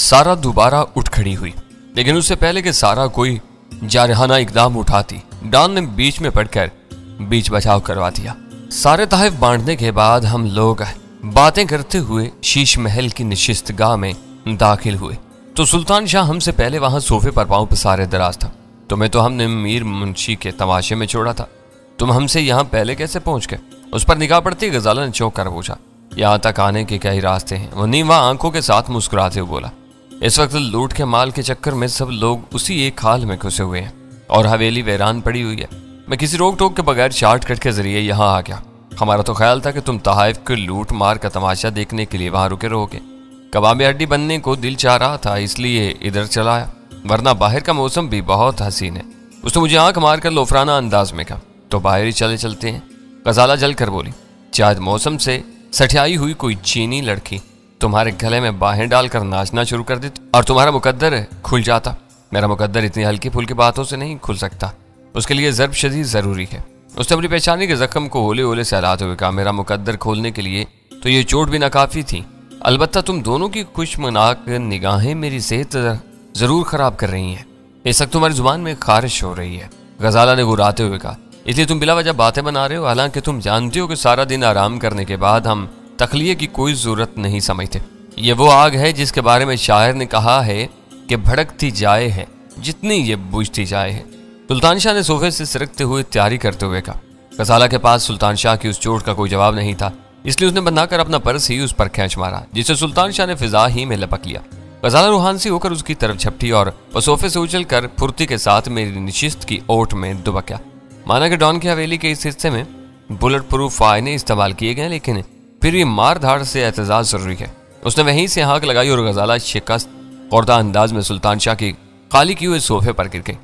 सारा दोबारा उठ खड़ी हुई, लेकिन उससे पहले कि सारा कोई जारहाना इकदाम उठाती, डॉन ने बीच में पड़कर बीच बचाव करवा दिया। सारे तहफ बांटने के बाद हम लोग बातें करते हुए शीश महल की निशिस्तगाह में दाखिल हुए तो सुल्तान शाह हमसे पहले वहां सोफे पर पांव पसारे दराज था। तुम्हें तो हमने मीर मुंशी के तमाशे में छोड़ा था, तुम हमसे यहाँ पहले कैसे पहुंच गए? उस पर निगाह पड़ती गजाला ने चौंक कर पूछा। यहाँ तक आने के कई रास्ते हैं, वो नीवा आंखों के साथ मुस्कुराते हुए बोला। इस वक्त लूट के माल के चक्कर में सब लोग उसी एक हाल में घुसे हुए हैं और हवेली वीरान पड़ी हुई है। मैं किसी रोक टोक के बगैर शॉर्टकट के जरिए यहाँ आ गया। हमारा तो ख्याल था कि तुम तहाइफ के लूट मार का तमाशा देखने के लिए वहां रुके रहोगे। कबाब हड्डी बनने को दिल चाह रहा था, इसलिए इधर चला आया, वरना बाहर का मौसम भी बहुत हसीन है। उसने मुझे आंख मारकर लोफराना अंदाज में कहा, तो बाहर ही चले चलते हैं। गजाला जल कर बोली, शायद मौसम से सठियाई हुई कोई चीनी लड़की तुम्हारे गले में बाहें डालकर नाचना शुरू कर देती और तुम्हारा मुकद्दर खुल जाता। मेरा मुकद्दर इतनी हल्की फुल्की बातों से नहीं खुल सकता, उसके लिए ज़र्ब शदीद ज़रूरी है। उसने अपनी पहचानी के जख्म को होले होले से हिलाते हुए कहा, मेरा मुकद्दर खोलने के लिए तो ये चोट भी नाकाफी थी। अलबत्ता तुम दोनों की खुशमनाक निगाहें मेरी सेहत जरूर खराब कर रही हैं। इस वक्त तुम्हारी जुबान में खारिश हो रही है, गजाला ने गुर्राते हुए कहा, इसलिए तुम बिला वजह बातें बना रहे हो, हालांकि तुम जानते हो कि सारा दिन आराम करने के बाद हम तखलिये की कोई जरूरत नहीं समझते। ये वो आग है जिसके बारे में शायर ने कहा है कि भड़कती जाए है जितनी ये बुझती जाए है। सुल्तान शाह ने सोफे से सिरकते हुए तैयारी करते हुए कहा। गजाला के पास सुल्तान शाह की उस चोट का कोई जवाब नहीं था, इसलिए उसने बनाकर अपना पर्स ही उस पर खींच मारा, जिसे सुल्तान शाह ने फिजा ही में लपक लिया। गजाला रूहान सी होकर उसकी तरफ झपटी और वह सोफे से उछलकर फुर्ती के साथ मेरी निशिस्त की ओट में दुबक गया। माना कि डॉन की हवेली के इस हिस्से में बुलेट प्रूफ आईने इस्तेमाल किए गए, लेकिन फिर भी मार धाड़ से एहतजाज जरूरी है। उसने वहीं से हाँक लगाई और गजाला शिकस्त खुर्दा अंदाज में सुल्तान शाह की खाली किए हुए सोफे पर गिर गई।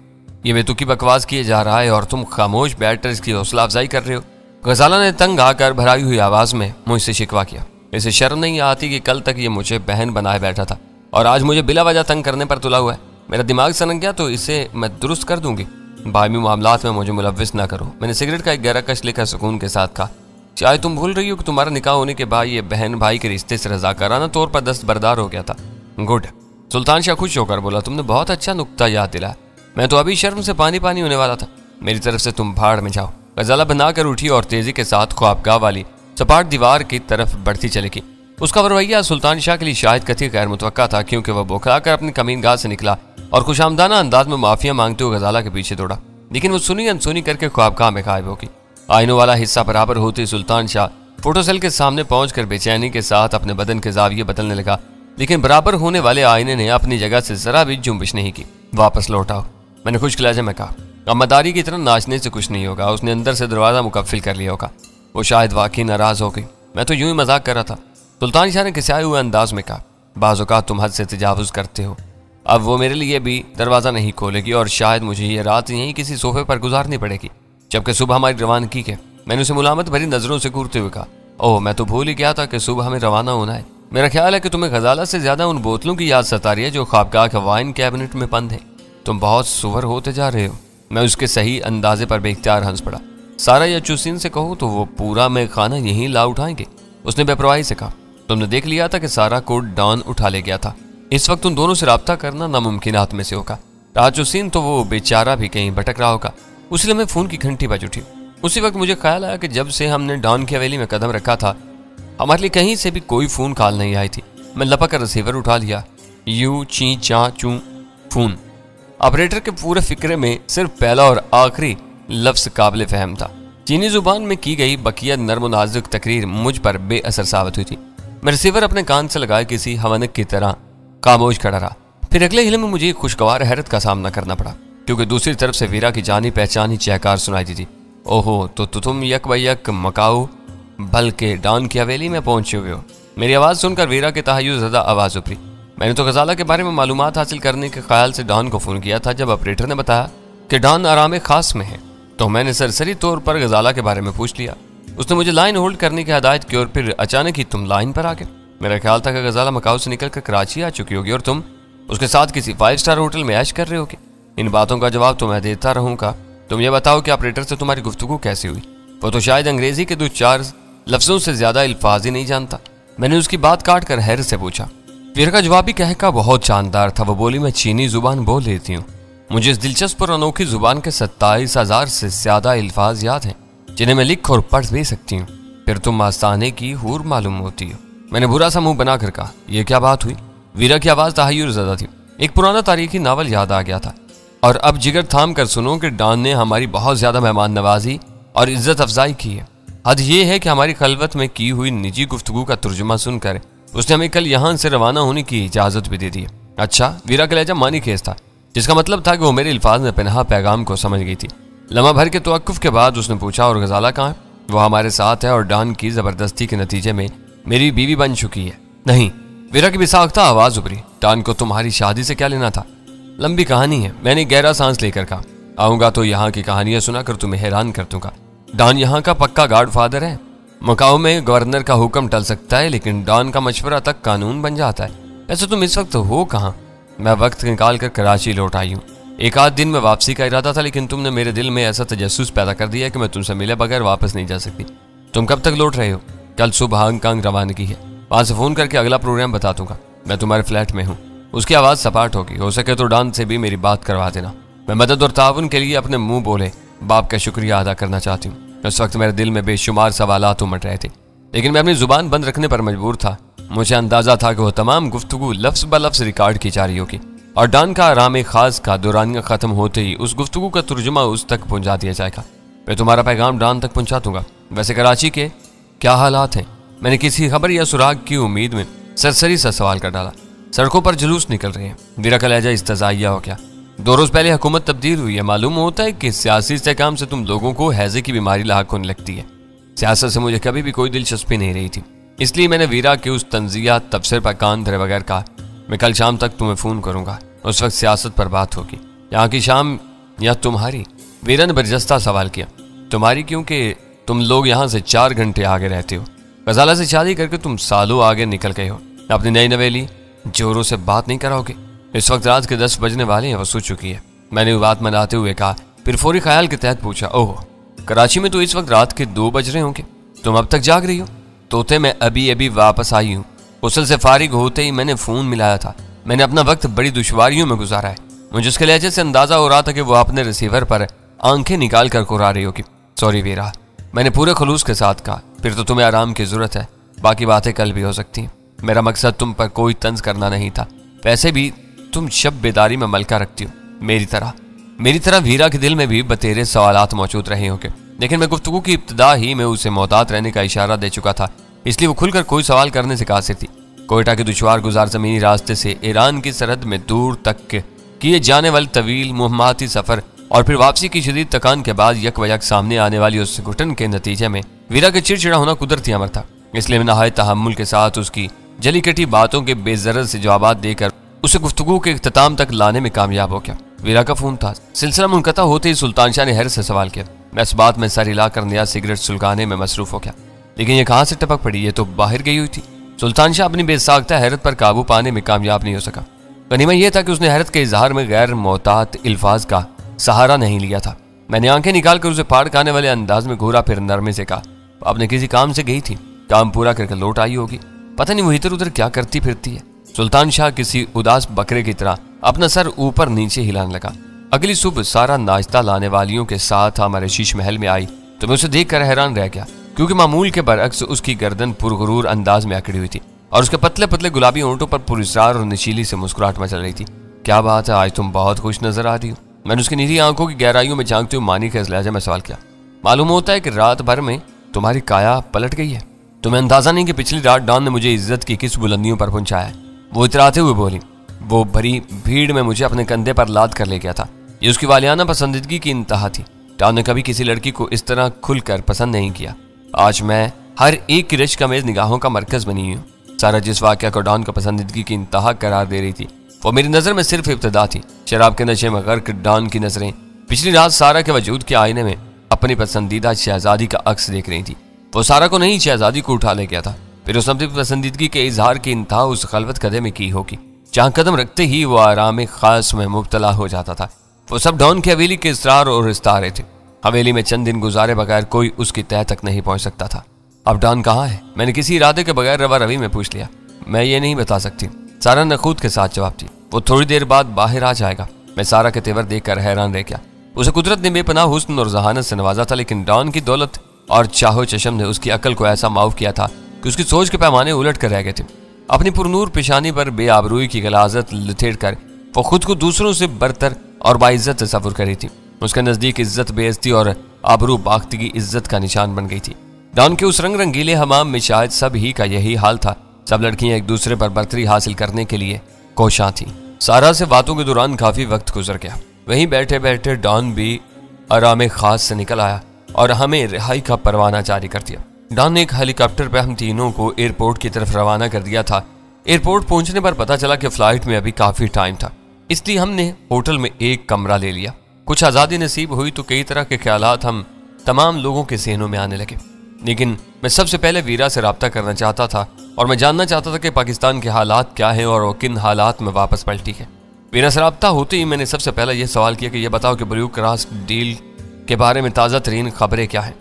ये बेतुकी बकवास किए जा रहा है और तुम खामोश बैठकर इसकी हौसला अफजाई कर रहे हो। गजाला ने तंग आकर भराई हुई आवाज में मुझसे शिकवा किया। इसे शर्म नहीं आती कि कल तक ये मुझे बहन बनाए बैठा था और आज मुझे बिला वजह तंग करने पर तुला हुआ है। मेरा दिमाग सनक गया तो इसे मैं दुरुस्त कर दूंगी। बाहमी मामलात में मुझे मुलव्विस ना करो। मैंने सिगरेट का एक गहरा कश लेकर सुकून के साथ कहा, चाहे तुम भूल रही हो कि तुम्हारा निकाह होने के बाद ये बहन भाई के रिश्ते से रजाकाराना तौर पर दस्तबरदार हो गया था। गुड। सुल्तान शाह खुश होकर बोला, तुमने बहुत अच्छा नुक्ता याद दिलाया, मैं तो अभी शर्म से पानी पानी होने वाला था। मेरी तरफ से तुम भाड़ में जाओ। गजाला बनाकर उठी और तेजी के साथ ख्वाबगाह वाली सपाट दीवार की तरफ बढ़ती चलेगी। उसका रवैया सुल्तान शाह के लिए शायद कथी गैर मुतवक्का था, क्योंकि वह बौखलाकर अपनी कमीनगाह से निकला और खुशामदाना अंदाज में माफिया मांगते हुए गजाला के पीछे दौड़ा, लेकिन वो सुनी अनसुनी करके ख्वाबगाह में गायब होगी। आइनों वाला हिस्सा बराबर होते सुल्तान शाह फोटोसेल के सामने पहुंचकर बेचैनी के साथ अपने बदन के जाविये बदलने लगा, लेकिन बराबर होने वाले आईने ने अपनी जगह से जरा भी जुम्बिश नहीं की। वापस लौट आओ, मैंने खुश्क लहजे में कहा। अब मदारी की तरह नाचने से कुछ नहीं होगा। उसने अंदर से दरवाजा मुकफ्फिल कर लिया होगा। वो शायद वाकई नाराज हो गई, मैं तो यूं ही मजाक कर रहा था। सुल्तान शाह ने किसाए हुए अंदाज में कहा, बाज़ औक़ात तुम हद से तजावुज करते हो। अब वो मेरे लिए भी दरवाज़ा नहीं खोलेगी और शायद मुझे ये रात यहीं किसी सोफे पर गुजारनी पड़ेगी, जबकि सुबह हमारी रवानगी के। मैंने उसे मुलामत भरी नजरों से घूरते हुए कहा, ओह मैं तो भूल ही गया था कि सुबह हमें रवाना होना है। मेरा ख्याल है कि तुम्हें गजाला से ज्यादा उन बोतलों की याद सता रही है जो ख्वाबगाह के वाइन कैबिनेट में बंद है। तुम बहुत सुवर होते जा रहे हो। मैं उसके सही अंदाजे पर बेख्तियार हंस पड़ा। सारा या चुसीन से कहो तो वो पूरा मैं खाना यहीं ला उठाएंगे। उसने बेपरवाही से कहा, तुमने देख लिया था कि सारा को डॉन उठा ले गया था। इस वक्त उन दोनों से राब्ता करना नामुमकिनात में से होगा। राजुसीन तो वो बेचारा भी कहीं भटक रहा होगा। उसी लम्हे फोन की घंटी बज उठी। उसी वक्त मुझे ख्याल आया कि जब से हमने डॉन की हवेली में कदम रखा था हमारे लिए कहीं से भी कोई फोन कॉल नहीं आई थी। मैं लपक कर रिसीवर उठा लिया। यू ची चा चू फोन। ऑपरेटर के पूरे फिक्रे में सिर्फ पहला और आखिरी लफ्ज काबिल फहम था। चीनी जुबान में की गई बकिया नर्म नाजुक तकरीर मुझ पर बेअसर साबित हुई थी। मैं रिसीवर अपने कान से लगाए किसी हवनक की तरह खामोश खड़ा रहा। फिर अगले हिले में मुझे एक खुशगवार हैरत का सामना करना पड़ा, क्योंकि दूसरी तरफ से वीरा की जानी पहचानी चहकार सुनाई दी थी। ओहो, तो तुम यक बयक मकाऊ बल्कि डॉन की हवेली में पहुंचे हुए हो। मेरी आवाज़ सुनकर वीरा के तहय्युज़ ज़दा आवाज़ उभरी। मैंने तो गजाला के बारे में मालूमात हासिल करने के ख्याल से डॉन को फ़ोन किया था। जब ऑपरेटर ने बताया कि डॉन आराम खास में है तो मैंने सरसरी तौर पर गजाला के बारे में पूछ लिया। उसने मुझे लाइन होल्ड करने की हदायत की और फिर अचानक ही तुम लाइन पर आ गए। मेरा ख्याल था कि गजाला मकाऊ से निकलकर कराची आ चुकी होगी और तुम उसके साथ किसी 5 स्टार होटल में ऐश कर रहे होगे। इन बातों का जवाब तो मैं देता रहूँगा। तुम ये बताओ कि ऑपरेटर से तुम्हारी गुफ्तगू कैसी हुई? वो तो शायद अंग्रेजी के 2-4 लफ्जों से ज्यादा अल्फाज ही नहीं जानता। मैंने उसकी बात काट कर हैरत से पूछा, वीरा का जवाबी कहका बहुत शानदार था। वो बोली, मैं चीनी जुबान बोल लेती हूँ। मुझे इस दिलचस्प और अनोखी जुबान के 27,000 से ज्यादा अल्फाज याद हैं जिन्हें मैं लिख और पढ़ भी सकती हूँ। फिर तुम आस्ताने की हूर मालूम होती हो। मैंने बुरा सा मुंह बनाकर कहा, यह क्या बात हुई? वीरा की आवाज तहय्युर ज़दा थी। एक पुराना तारीखी नावल याद आ गया था। और अब जिगर थाम कर सुनो कि डॉन ने हमारी बहुत ज्यादा मेहमान नवाजी और इज्जत अफजाई की है। हद ये है कि हमारी खलवत में की हुई निजी गुफ्तगू का तर्जुमा सुनकर उसने हमें कल यहाँ से रवाना होने की इजाजत भी दे दी है। अच्छा, वीरा का लहजा मानी खेज था, जिसका मतलब था कि वो मेरे अल्फाज में पनाह पैगाम को समझ गई थी। लम्हा भर के तवक्कुफ के बाद उसने पूछा, और गजाला कहाँ है? वो हमारे साथ है और डॉन की जबरदस्ती के नतीजे में मेरी बीवी बन चुकी है। नहीं, वीरा की बिसाख्ता आवाज उभरी, डॉन को तुम्हारी शादी से क्या लेना था? लंबी कहानी है, मैंने गहरा सांस लेकर कहा। आऊंगा तो यहाँ की कहानियां सुनाकर तुम्हें हैरान कर दूंगा। डॉन यहाँ का पक्का गॉड फादर है। मकाऊ में गवर्नर का हुक्म टल सकता है, लेकिन डॉन का मशवरा तक कानून बन जाता है। वैसे तुम इस वक्त हो कहाँ? मैं वक्त निकाल कर कराची लौट आई हूँ। एक आध दिन में वापसी का इरादा था, लेकिन तुमने मेरे दिल में ऐसा तजस्सुस पैदा कर दिया कि मैं तुमसे मिले बगैर वापस नहीं जा सकती। तुम कब तक लौट रहे हो? कल सुबह हांगकांग रवानगी है। वहां से फोन करके अगला प्रोग्राम बता दूंगा। मैं तुम्हारे फ्लैट में हूँ। उसकी आवाज सपाट होगी। हो सके तो डॉन से भी मेरी बात करवा देना। मैं मदद और ताउन के लिए अपने मुंह बोले बाप का शुक्रिया अदा करना चाहती हूँ। उस वक्त मेरे दिल में बेशुमार सवालात उमड़ रहे थे, लेकिन मैं अपनी जुबान बंद रखने पर मजबूर था। मुझे अंदाजा था कि वो तमाम गुफ्तगू लफ्ज ब लफ्ज रिकॉर्ड की जा रही होगी और डॉन का आराम खास का दौरानिया खत्म होते ही उस गुफ्तगू का तर्जुमा उस तक पहुंचा दिया जाएगा। मैं तुम्हारा पैगाम डॉन तक पहुंचा दूंगा। वैसे कराची के क्या हालात हैं? मैंने किसी खबर या सुराग की उम्मीद में सरसरी सा सवाल कर डाला। सड़कों पर जुलूस निकल रहे हैं। वीरा का लहजा इस्तज़ाइया हो गया। 2 रोज पहले हुकूमत तब्दील हुई है। मालूम होता है कि सियासी इस्तेहकाम से तुम लोगों को हैजे की बीमारी लाक होने लगती है। सियासत से मुझे कभी भी कोई दिलचस्पी नहीं रही थी, इसलिए मैंने वीरा के उस तंजिया तबसरे पर कान धरे बगैर कहा, मैं कल शाम तक तुम्हें फोन करूंगा। उस वक्त सियासत पर बात होगी। यहाँ की शाम या तुम्हारी? वीरा ने बरजस्ता सवाल किया। तुम्हारी, क्योंकि तुम लोग यहाँ से 4 घंटे आगे रहते हो। गजाला से शादी करके तुम सालों आगे निकल गए हो। अपनी नई नवेली जोरों से बात नहीं कराओगे? इस वक्त रात के 10 बजने वाले हैं, वो सो चुकी है। मैंने बात मनाते हुए कहा, फिर फौरी ख्याल के तहत पूछा, ओह, कराची में तो इस वक्त रात के 2 बज रहे होंगे। तुम अब तक जाग रही हो? तोते, मैं अभी अभी वापस आई हूँ। उसल से फारिग होते ही मैंने फोन मिलाया था। मैंने अपना वक्त बड़ी दुश्वारियों में गुजारा है। मुझे उसके लहजे से अंदाजा हो रहा था कि वो अपने रिसीवर पर आंखें निकाल कर कुरा रही होगी। सॉरी वीरा, मैंने पूरे खलूस के साथ कहा। फिर तो तुम्हें आराम की जरूरत है, बाकी बातें कल भी हो सकती हैं। मेरा मकसद तुम पर कोई तंज करना नहीं था। वैसे भी तुम शब बेदारी में मलका रखती हो, मेरी तरह वीरा के दिल में भी बतेरे सवालात मौजूद रहे होंगे, लेकिन मैं गुफ्तगू की इब्तिदा ही में उसे मोहतात रहने का इशारा दे चुका था, इसलिए वो खुलकर कोई सवाल करने से कासिर थी। कोयटा के दुश्वार गुजार जमीनी रास्ते से ईरान की सरहद में दूर तक किए जाने वाले तवील मुहम्माती सफर और फिर वापसी की शदीद थकान के बाद यक वयक सामने आने वाली उस घुटन के नतीजे में वीरा के चिड़चिड़ा होना कुदरती अमर था। इसलिए मैं नहायत तहम्मुल के साथ उसकी जली कटी बातों के बेजरत से जवाब देकर उसे गुफ्तगू के इख्तिताम तक लाने में कामयाब हो गया। वीरा का फोन था। सिलसिला मुनक़ता होते ही सुल्तान शाह ने हैरत से सवाल किया। मैं इस बात में सर हिलाकर नया सिगरेट सुलगाने में मसरूफ हो गया। लेकिन ये कहाँ से टपक पड़ी? ये तो बाहर गई हुई थी। सुल्तान शाह अपनी बेसाख्ता हैरत पर काबू पाने में कामयाब नहीं हो सका। गनीमत यह था कि उसने हैरत के इजहार में गैर मोहतात अल्फाज का सहारा नहीं लिया था। मैंने आंखें निकाल कर उसे फाड़ खाने वाले अंदाज में घूरा, फिर नरमे से कहा, आपने किसी काम से गई थी, काम पूरा करके लौट आई होगी। पता नहीं वो इधर उधर क्या करती फिरती है। सुल्तान शाह किसी उदास बकरे की तरह अपना सर ऊपर नीचे हिलाने लगा। अगली सुबह सारा नाश्ता लाने वालियों के साथ हमारे शीश महल में आई तो मैं उसे देखकर हैरान रह गया, क्योंकि मामूल के बरअक्स उसकी गर्दन पुरगुरूर अंदाज में अकड़ी हुई थी और उसके पतले पतले गुलाबी होंठों पर पुरस्रार और नशीली से मुस्कुराहट मचल रही थी। क्या बात है, आज तुम बहुत खुश नजर आ रही हो। मैंने उसकी नीली आंखों की गहराइयों में झांकते हुए मानी के इस लहजे में सवाल किया। मालूम होता है कि रात भर में तुम्हारी काया पलट गई है। तुम्हें अंदाजा नहीं कि पिछली रात डॉन ने मुझे इज्जत की किस बुलंदियों पर पहुंचाया है। वो इतराते हुए बोली। वो भरी भीड़ में मुझे अपने कंधे पर लाद कर ले गया था। ये उसकी वालियाना पसंदीदगी की इंतहा थी। डॉन ने कभी किसी लड़की को इस तरह खुलकर पसंद नहीं किया। आज मैं हर एक की रिश्क में निगाहों का मरकज बनी हूँ। सारा जिस वाक़या को डॉन को पसंदीदगी की इंतहा करार दे रही थी वो मेरी नज़र में सिर्फ इब्तिदा थी। शराब के नशे में गर्क डॉन की नजरें पिछली रात सारा के वजूद के आईने में अपनी पसंदीदा शहजादी का अक्स देख रही थी। वो सारा को नहीं, शहजादी को उठा ले गया था। फिर उस अपनी पसंदीदगी के इजहार की इंतहा उस खलवत कदे में की होगी जहाँ कदम रखते ही वो आराम खास में मुब्तला हो जाता था। वो सब डॉन की हवेली के इसरार और इस्तारे थे। हवेली में चंद दिन गुजारे बगैर कोई उसकी तह तक नहीं पहुंच सकता था। अब डॉन कहाँ है? मैंने किसी इरादे के बगैर रवा रवी में पूछ लिया। मैं ये नहीं बता सकती। सारा नखूद के साथ जवाब दी। वो थोड़ी देर बाद बाहर आ जाएगा। मैं सारा के तेवर देखकर हैरान रह गया। उसे कुदरत ने बेपनाह हुस्न और जहानत से नवाजा था, लेकिन डॉन की दौलत और चाहो चशम ने उसकी अकल को ऐसा माऊफ किया था कि उसकी सोच के पैमाने उलट कर रह गए थे। अपनी पुरनूर पेशानी पर बेआबरूई की गलाजत लुथेड़ कर वो खुद को दूसरों से बरतर और बाइज्जत तस्वुर करी थी। उसके नजदीक इज्जत बेइज्जती और आबरू बाख्तगी इज्जत का निशान बन गई थी। डॉन के उस रंग रंगीले हमाम में शायद सब ही का यही हाल था। सब लड़कियां एक दूसरे पर बर्तरी हासिल करने के लिए कोशां थी। सारा से बातों के दौरान काफी वक्त गुजर गया। वहीं बैठे बैठे डॉन भी आराम खास से निकल आया और हमें रिहाई का परवाना जारी कर दिया। डॉन ने एक हेलीकॉप्टर पर हम तीनों को एयरपोर्ट की तरफ रवाना कर दिया था। एयरपोर्ट पहुंचने पर पता चला कि फ्लाइट में अभी काफी टाइम था, इसलिए हमने होटल में एक कमरा ले लिया। कुछ आज़ादी नसीब हुई तो कई तरह के ख्यालात हम तमाम लोगों के ज़हनों में आने लगे। लेकिन मैं सबसे पहले वीरा से रब्ता करना चाहता था और मैं जानना चाहता था कि पाकिस्तान के हालात क्या हैं और वो किन हालात में वापस पलटी है। वीरा से रब्ता होते ही मैंने सबसे पहले यह सवाल किया कि यह बताओ कि ब्लू क्रॉस डील के बारे में ताज़ा तरीन खबरें क्या हैं।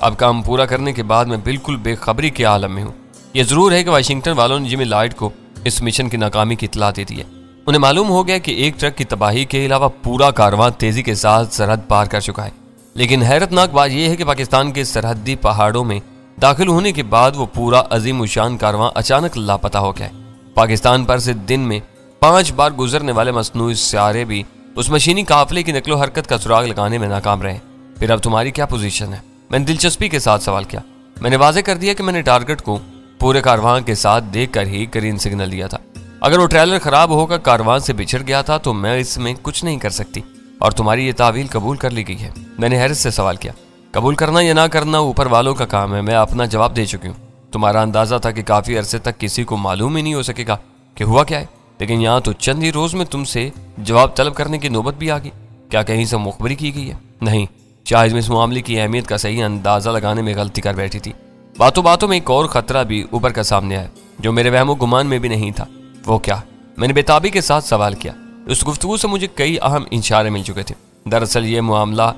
अब काम पूरा करने के बाद मैं बिल्कुल बेखबरी के आलम में हूँ। यह ज़रूर है कि वाशिंगटन वालों ने जिमी लाइट को इस मिशन की नाकामी की इत्तला दे दी है। उन्हें मालूम हो गया कि एक ट्रक की तबाही के अलावा पूरा कारवां तेजी के साथ सरहद पार कर चुका है। लेकिन हैरतनाक बात यह है कि पाकिस्तान के सरहदी पहाड़ों में दाखिल होने के बाद वो पूरा अजीम उशान कारवां अचानक लापता हो गया है। पाकिस्तान पर से दिन में 5 बार गुजरने वाले मसनूई सैयारे भी उस मशीनी काफिले की नकलो हरकत का सुराग लगाने में नाकाम रहे। फिर अब तुम्हारी क्या पोजीशन है? मैंने दिलचस्पी के साथ सवाल किया। मैंने वाजे कर दिया कि मैंने टारगेट को पूरे कारवां के साथ देखकर ही ग्रीन सिग्नल दिया था। अगर वो ट्रेलर खराब होकर कारवां से बिछड़ गया था तो मैं इसमें कुछ नहीं कर सकती और तुम्हारी ये तावील कबूल कर ली गई है। मैंने हैरत से सवाल किया। कबूल करना या ना करना ऊपर वालों का काम है, मैं अपना जवाब दे चुकी हूँ। तुम्हारा अंदाजा था कि काफी अरसे तक किसी को मालूम ही नहीं हो सकेगा कि हुआ क्या है, लेकिन यहाँ तो चंद ही रोज में तुमसे जवाब तलब करने की नौबत भी आ गई। क्या कहीं से मुखबरी की गई है? नहीं, शायद मैं इस मामले की अहमियत का सही अंदाजा लगाने में गलती कर बैठी थी। बातों बातों में एक और खतरा भी उभर कर सामने आया जो मेरे वहमो गुमान में भी नहीं था। वो क्या? मैंने बेताबी के साथ सवाल किया। उस गुफ्तगू से मुझे कई अहम इशारे मिल चुके थे। दरअसल ये मामला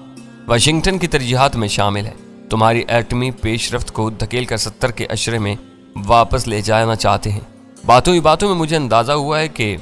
वाशिंगटन की तरजीहात में शामिल है। तुम्हारी एटमी पेशरफ्त को धकेल कर 70 के अशरे में वापस ले जाना चाहते हैं। बातों ही बातों में मुझे अंदाजा हुआ है कि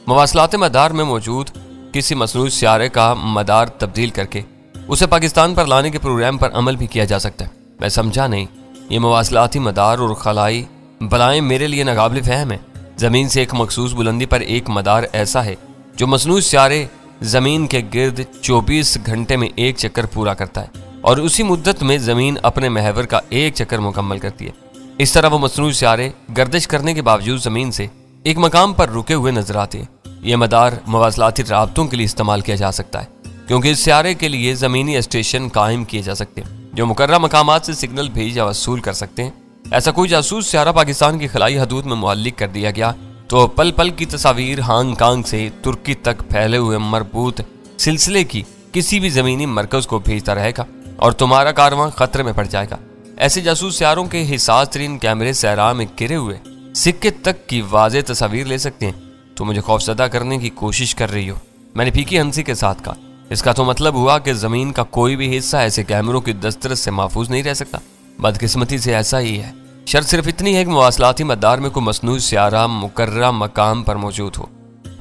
मवासलात मदार में मौजूद किसी मसनूई सियारे का मदार तब्दील करके उसे पाकिस्तान पर लाने के प्रोग्राम पर अमल भी किया जा सकता है। मैं समझा नहीं। ये मवासलाती मदार और खलाई बलाएं मेरे लिए नाकाबिल फहम है। जमीन से एक मखसूस बुलंदी पर एक मदार ऐसा है जो मसनूई सियारे जमीन के गिर्द 24 घंटे में एक चक्कर पूरा करता है और उसी मुद्दत में जमीन अपने महवर का एक चक्कर मुकम्मल करती है। इस तरह वो मसनूई सियारे गर्दिश करने के बावजूद जमीन से एक मकाम पर रुके हुए नजर आते हैं। यह मदार मवासलाती राब्तों के लिए इस्तेमाल किया जा सकता है क्योंकि इस सियारे के लिए जमीनी स्टेशन कायम किए जा सकते हैं जो मुकर्रर मकामात से सिग्नल भेज या वसूल कर सकते हैं। ऐसा कोई जासूस सियारा पाकिस्तान की खलाई हदूद में मुअल्लिक कर दिया गया तो पल पल की तस्वीर हांगकांग से तुर्की तक फैले हुए मरबूत सिलसिले की किसी भी जमीनी मरकज को भेजता रहेगा और तुम्हारा कारवां खतरे में पड़ जाएगा। ऐसे जासूस सियारों के हिसास तरीन कैमरे सहरा में गिरे हुए सिक्के तक की वाज़ेह तस्वीर ले सकते हैं। तो मुझे खौफजदा करने की कोशिश कर रही हो? मैंने फीकी हंसी के साथ कहा। इसका तो मतलब हुआ कि जमीन का कोई भी हिस्सा ऐसे कैमरों की दस्तरस से महफूज नहीं रह सकता। बदकिस्मती से ऐसा ही है। शर्त सिर्फ इतनी है कि मवासलाती मदार में कोई मसनूई सियारा मुकर्रर मकाम पर मौजूद हो।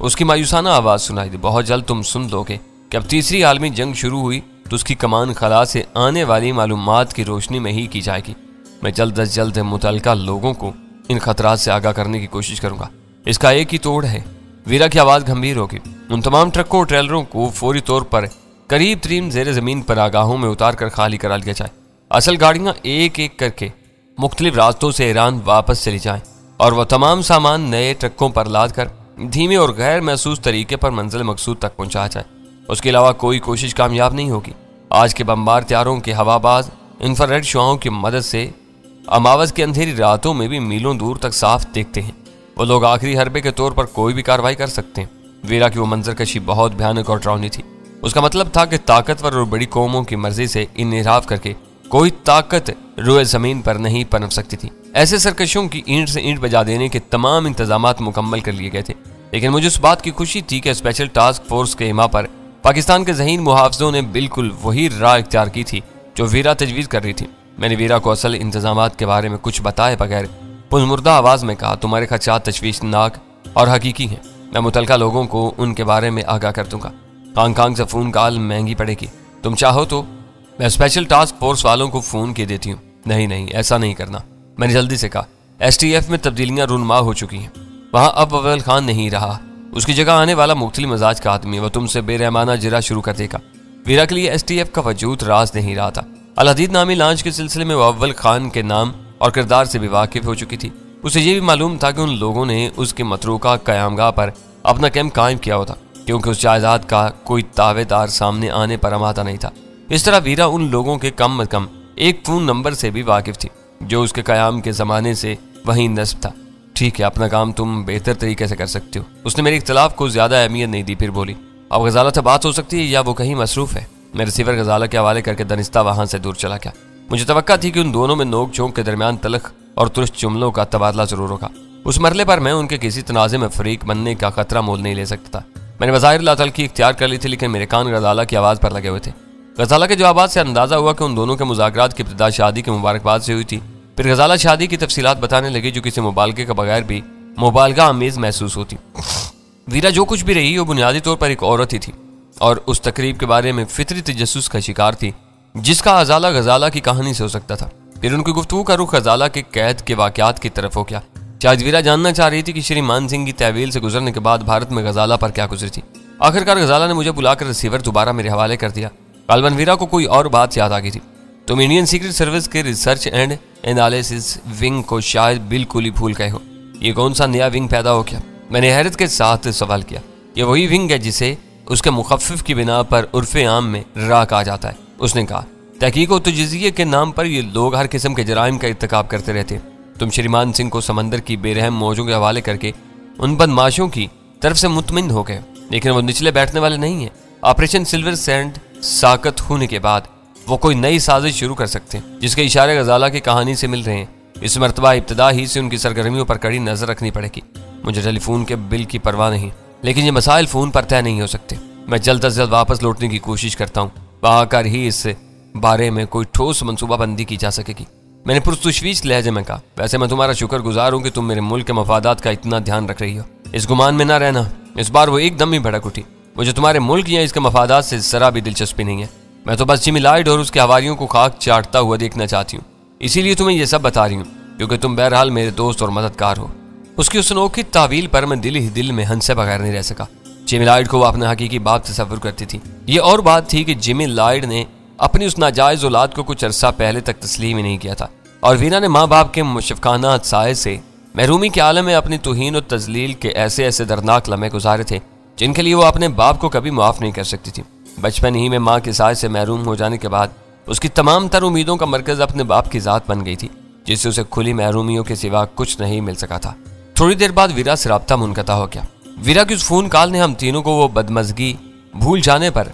उसकी मायूसाना आवाज सुनाई दी। बहुत जल्द तुम सुन लोगे कि अब तीसरी आलमी जंग शुरू हुई तो उसकी कमान खला से आने वाली मालूमात की रोशनी में ही की जाएगी। मैं जल्द अज जल्द मुतल्लिका लोगों को इन खतरात से आगाह करने की कोशिश करूंगा। इसका एक ही तोड़ है। वीरा की आवाज गंभीर होगी। उन तमाम ट्रकों और ट्रेलरों को फौरी तौर पर करीब तरीन जेर जमीन पर आगाहों में उतार कर खाली करा लिया जाए। असल गाड़ियां एक एक करके मुख्तलिफ रास्तों से ईरान वापस चली जाएं और वह तमाम सामान नए ट्रकों पर लाद कर धीमे और गैर महसूस तरीके पर मंजिल मकसूद तक पहुंचाया जाए। उसके अलावा कोई कोशिश कामयाब नहीं होगी। आज के बमबार त्यारों के हवाबाज इंफ्रारेड शुआओं की मदद से अमावस की अंधेरी रातों में भी मीलों दूर तक साफ देखते हैं। वो लोग आखिरी हरबे के तौर पर कोई भी कार्रवाई कर सकते हैं। वीरा की वो मंजरकशी बहुत भयानक और डरावनी थी। उसका मतलब था कि ताकतवर और बड़ी कौमों की मर्जी से इन्हिराफ करके कोई ताकत रोए जमीन पर नहीं पनप सकती थी। ऐसे सरकशों की ईंट से ईंट बजा देने के तमाम इंतजामात मुकम्मल कर लिए गए थे। लेकिन मुझे उस बात की खुशी थी कि स्पेशल टास्क फोर्स के इमा पर पाकिस्तान के ज़हीन मुहाफ़िज़ों ने बिल्कुल वही राह इख्तियार की थी जो वीरा तजवीज़ कर रही थी। मैंने वीरा को असल इंतजामात के बारे में कुछ बताए बगैर पुरमुर्दा आवाज़ में कहा, तुम्हारे खदशात तशवीशनाक और हकीकी हैं। मैं मुतलका लोगों को उनके बारे में आगाह कर दूंगा। हांगकांग से फ़ोन कॉल महंगी पड़ेगी। तुम चाहो तो मैं स्पेशल टास्क फोर्स वालों को फ़ोन किए देती हूँ। नहीं नहीं, ऐसा नहीं करना, मैंने जल्दी से कहा। STF में तब्दीलियाँ रूनुमा हो चुकी हैं। वहाँ अब अव्वल खान नहीं रहा, उसकी जगह आने वाला मुख्तलिफ मजाज का आदमी। वह तुमसे बेरहमाना जिरा शुरू कर देगा। वीरा के लिए STF का वजूद राज नहीं रहा था। अल हदीद नामी लॉन्च के सिलसिले में वह अव्वल खान के नाम और किरदार से भी वाकिफ हो चुकी थी। उसे यह भी मालूम था कि उन लोगों ने उसके मतरूका क़यामगाह पर अपना कैंप कायम किया होता, क्योंकि उस जायदाद का कोई दावेदार सामने आने पर आमादा नहीं था। इस तरह वीरा उन लोगों के कम अज कम एक फ़ोन नंबर से भी वाकिफ थी जो उसके क़याम के ज़माने से वहीं नस्ब था। ठीक है, अपना काम तुम बेहतर तरीके से कर सकते हो। उसने मेरे इख्तलाफ को ज़्यादा अहमियत नहीं दी, फिर बोली, अब गजाला से बात हो सकती है या वो कहीं मसरूफ़ है। मैं रिसीवर गजाला के हवाले करके दनिस्ता वहाँ से दूर चला गया। मुझे तवक्का थी कि उन दोनों में नोक झोंक के दरमियान तलख और तुरस्त जुमलों का तबादला जरूर होगा। उस मरले पर मैं उनके किसी तनाज़े में फरीक बनने का खतरा मोल नहीं ले सकता था। मैंने बज़ाहिर लातल्की इख्तियार कर ली थी, लेकिन मेरे कान गजाला की आवाज़ पर लगे हुए थे। गजाला के जवाबात से अंदाज़ा हुआ कि उन दोनों के मुज़ाकरात की इब्तिदा शादी की मुबारकबाद से हुई थी। फिर गजाला शादी की तफसीलात बताने लगी जो किसी मुबालगे के बगैर भी मुबालगा आमेज़ महसूस होती। वीरा जो कुछ भी रही वो बुनियादी तौर पर एक औरत ही थी और उस तकरीब के बारे में फितरी तजस्सुस का शिकार थी जिसका अजाला गजाला की कहानी से हो सकता था। फिर उनकी गुफ्तगू का रुख गजाला के कैद के वाक़यात की तरफ हो गया। शायद वीरा जानना चाह रही थी कि श्री मान सिंह की तहवील से गुजरने के बाद भारत में गजाला पर क्या गुजरी थी। आखिरकार गजाला ने मुझे बुलाकर रिसीवर दोबारा मेरे हवाले कर दिया। गालबन वीरा को कोई और बात याद आ गई थी। तुम इंडियन सीक्रेट सर्विस के रिसर्च एंड एनालिसिस विंग को शायद बिल्कुल ही भूल गए हो। ये कौन सा नया विंग पैदा हो गया? मैंने हैरत के साथ सवाल किया। ये वही विंग है जिसे उसके मुखफ़िफ की बिना पर उर्फ़े आम में रा कहा जाता है। उसने कहा, तहकीक और तजज़िये के नाम पर ये लोग हर किस्म के जराइम का इर्तिकाब करते रहते। तुम श्रीमान सिंह को समंदर की बेरहम मौजों के हवाले करके उन बदमाशों की तरफ से मुतमिन हो गए, लेकिन वो निचले बैठने वाले नहीं हैं। ऑपरेशन सिल्वर सैंड साकत होने के बाद वो कोई नई साजिश शुरू कर सकते हैं जिसके इशारे गजाला की कहानी से मिल रहे हैं। इस मरतबा इब्तदा ही से उनकी सरगर्मियों पर कड़ी नजर रखनी पड़ेगी। मुझे टेलीफोन के बिल की परवाह नहीं, लेकिन ये मसाइल फ़ोन पर तय नहीं हो सकते। मैं जल्द अज जल्द वापस लौटने की कोशिश करता हूँ, वहाँ कर ही इस बारे में कोई ठोस मनसूबाबंदी की जा सकेगी। मैंने पुरतशवीश लहजे में कहा, वैसे मैं तुम्हारा शुक्रगुजार हूँ कि तुम मेरे मुल्क के मफादात का इतना ध्यान रख रही हो। इस गुमान में ना रहना। इस बार वो एकदम ही भड़क उठी। मुझे तुम्हारे मुल्क या इसके मफादात से जरा भी दिलचस्पी नहीं है। मैं तो बस जिमी लॉयड और उसके हवारियों को खाक चाटता हुआ देखना चाहती हूँ। इसीलिए तुम्हें यह सब बता रही हूँ क्योंकि तुम बहरहाल मेरे दोस्त और मददगार हो। उसकी उस अनोखी तावील पर मैं दिल ही दिल में हंसे बगैर नहीं रह सका। जिमी लॉयड को वो अपने हकीकी बाप तसव्वुर करती थी। ये और बात थी कि जिमी लॉयड ने अपनी उस नाजायज औलाद को कुछ अरसा पहले तक तस्लीम ही नहीं किया था और वीना ने माँ बाप के मुशफ़क़ाना साए से महरूमी के आलम में अपनी तौहीन और तजलील के ऐसे ऐसे दर्दनाक लम्हे गुजारे थे जिनके लिए वो अपने बाप को कभी माफ़ नहीं कर सकती थी। बचपन ही में माँ के साए से महरूम हो जाने के बाद उसकी तमाम तर उम्मीदों का मरकज़ अपने बाप की ज़ात बन गई थी, जिससे उसे खुली महरूमियों के सिवा कुछ नहीं मिल सका था। थोड़ी देर बाद वीरा से राब्ता मुनक़ता हो गया। वीरा की उस फ़ोन कॉल ने हम तीनों को वो बदमज़गी भूल जाने पर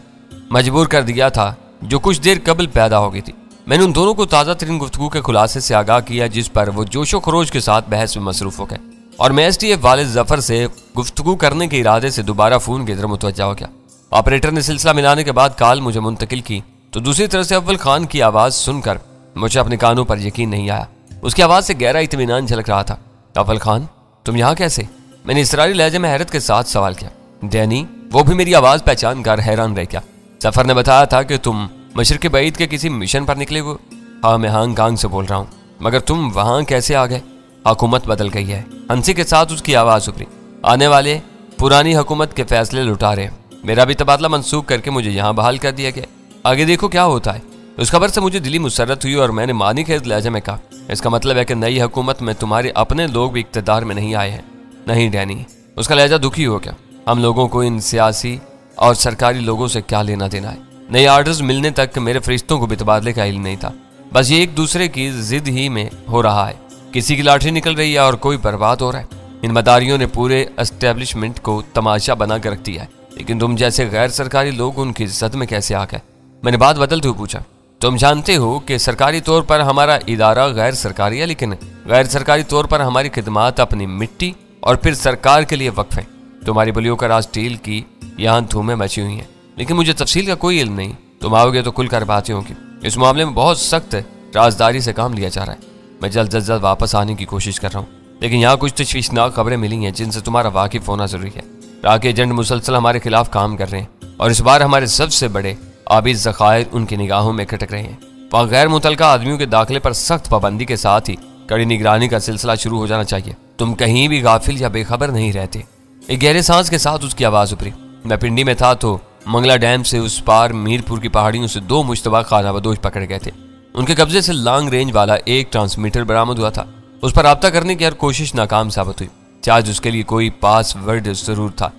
मजबूर कर दिया था जो कुछ देर कबल पैदा हो गई थी। मैंने उन दोनों को ताज़ा तरीन गुफ्तगू के खुलासे से आगाह किया जिस पर वो जोशो खरोज के साथ बहस में मसरूफ़ हो गए और मैं STF वाले जफर से गुफ्तगू करने के इरादे से दोबारा फ़ोन की तरफ मुतवज्जा हो गया। ऑपरेटर ने सिलसिला मिलाने के बाद कॉल मुझे मुंतकिल की तो दूसरी तरफ से अव्वल खान की आवाज़ सुनकर मुझे अपने कानों पर यकीन नहीं आया। उसकी आवाज़ से गहरा इत्मीनान झलक रहा था। अव्वल खान, तुम यहाँ कैसे? मैंने इसरारी लहजे में हैरत के साथ सवाल किया। डैनी, वो भी मेरी आवाज़ पहचान कर हैरान रह गया। सफ़र ने बताया था कि तुम मशरिक़ बईद के किसी मिशन पर निकले हो। हाँ, मैं हांगकांग से बोल रहा हूँ, मगर तुम वहाँ कैसे आ गए? हुकूमत बदल गई है। हंसी के साथ उसकी आवाज़ उभरी। आने वाले पुरानी हुकूमत के फैसले लुटा रहे हैं। मेरा भी तबादला मंसूख करके मुझे यहाँ बहाल कर दिया गया। आगे देखो क्या होता है। उस खबर से मुझे दिली मुसरत हुई और मैंने मानी खेज लहजे में कहा, इसका मतलब है कि नई हुकूमत में तुम्हारे अपने लोग भी इक़्तिदार में नहीं आए हैं। नहीं डैनी, उसका लहजा दुखी हो गया। हम लोगों को इन सियासी और सरकारी लोगों से क्या लेना देना है? नए आर्डर्स मिलने तक मेरे फरिश्तों को भी तबादले का इल्म नहीं था। बस ये एक दूसरे की जिद ही में हो रहा है। किसी की लाठी निकल रही है और कोई बर्बाद हो रहा है। इन मदारियों ने पूरे एस्टेब्लिशमेंट को तमाशा बना कर रख दिया है, लेकिन तुम जैसे गैर सरकारी लोग उनकी इज्जत में कैसे आ गए? मैंने बात बदलते हुए पूछा। तुम जानते हो कि सरकारी तौर पर हमारा इदारा गैर सरकारी है, लेकिन गैर सरकारी तौर पर हमारी खिदमात अपनी मिट्टी और फिर सरकार के लिए वक्फ है। तुम्हारी बलियों का राज स्टील की यहाँ धूमें मची हुई हैं, लेकिन मुझे तफसील का कोई इल्म नहीं। तुम आओगे तो खुलकर बातें होंगी। इस मामले में बहुत सख्त राजदारी से काम लिया जा रहा है। मैं जल्द अज जल्द वापस आने की कोशिश कर रहा हूँ, लेकिन यहाँ कुछ तशवीशनाक खबरें मिली हैं जिनसे तुम्हारा वाकिफ होना जरूरी है। इराक के एजेंट मुसलसल हमारे खिलाफ काम कर रहे हैं और इस बार हमारे सबसे बड़े आबिद ज़खायर उनकी निगाहों में खटक रहे हैं। वहाँ गैर मुतलका आदमियों के दाखिले पर सख्त पाबंदी के साथ ही कड़ी निगरानी का सिलसिला शुरू हो जाना चाहिए। तुम कहीं भी गाफिल या बेखबर नहीं रहते। एक गहरे सांस के साथ उसकी आवाज़ उभरी। मैं पिंडी में था तो मंगला डैम से उस पार मीरपुर की पहाड़ियों से 2 मुश्तबा खानाबदोश पकड़े गए थे। उनके कब्जे से लॉन्ग रेंज वाला एक ट्रांसमीटर बरामद हुआ था। उस पर राब्ता करने की हर कोशिश नाकाम साबित हुई। चार्ज उसके लिए कोई पासवर्ड जरूर था।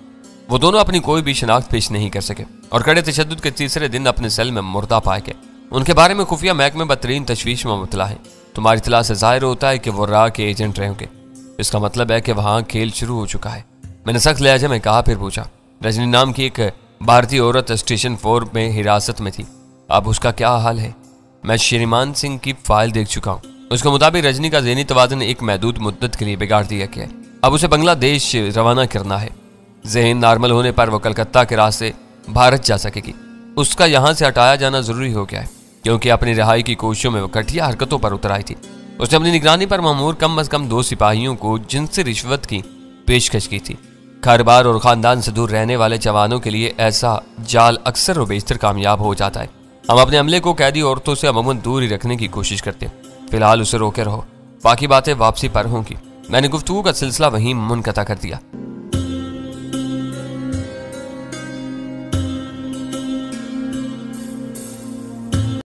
वो दोनों अपनी कोई भी शनाख्त पेश नहीं कर सके और कड़े तशद्दुद के तीसरे दिन अपने सेल में मुर्दा पाए गए। उनके बारे में खुफिया महकमे बदतरीन तशवीश में मुबतला है। तुम्हारी इतला से जाहिर होता है कि वो राह के एजेंट रहे होंगे। इसका मतलब है कि वहाँ खेल शुरू हो चुका है। मैंने सख्त लहजे में कहा, फिर पूछा, रजनी नाम की एक भारतीय औरत स्टेशन 4 में हिरासत में थी, अब उसका क्या हाल है? मैं श्रीमान सिंह की फाइल देख चुका हूँ। उसके मुताबिक रजनी का ज़हनी तवाज़ुन एक महदूद मुद्दत के लिए बिगाड़ दिया गया है। अब उसे बांग्लादेश रवाना करना है। जहन नॉर्मल होने पर वो कलकत्ता के रास्ते भारत जा सकेगी। उसका यहाँ से हटाया जाना जरूरी हो गया है क्योंकि अपनी रिहाई की कोशिशों में वो घटिया हरकतों पर उतर आई थी। उसने अपनी निगरानी पर मामूर कम अज कम 2 सिपाहियों को जिनसे रिश्वत की पेशकश की थी। घर-बार और ख़ानदान से दूर रहने वाले जवानों के लिए ऐसा जाल अक्सर व बेशतर कामयाब हो जाता है। हम अपने अमले को कैदी औरतों से अमूमन दूर ही रखने की कोशिश करते हैं। फिलहाल उसे रोके रहो, बाकी बातें वापसी पर होंगी। मैंने गुफ्तगू का सिलसिला वहीं मुनक़ता कर दिया।